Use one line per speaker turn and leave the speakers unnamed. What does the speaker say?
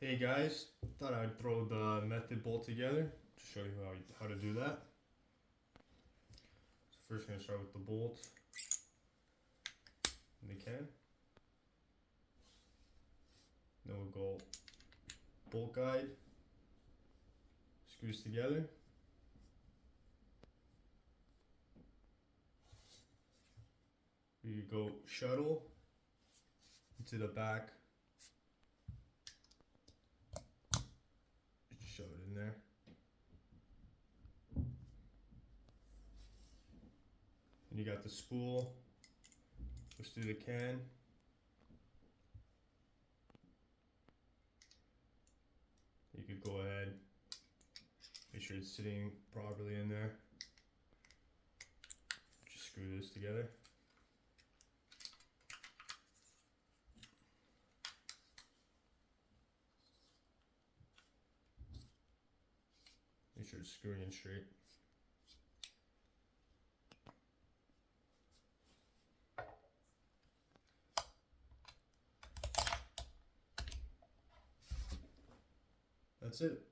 Hey guys, thought I'd throw the method bolt together to show you how to do that. So first I'm going to start with the bolt in the can. Then we'll go bolt guide, screws together. We go shuttle into the back. Just shove it in there. And you got the spool, goes through the can. You could go ahead, make sure it's sitting properly in there. Just screw this together. Make sure it's screwing in straight. That's it.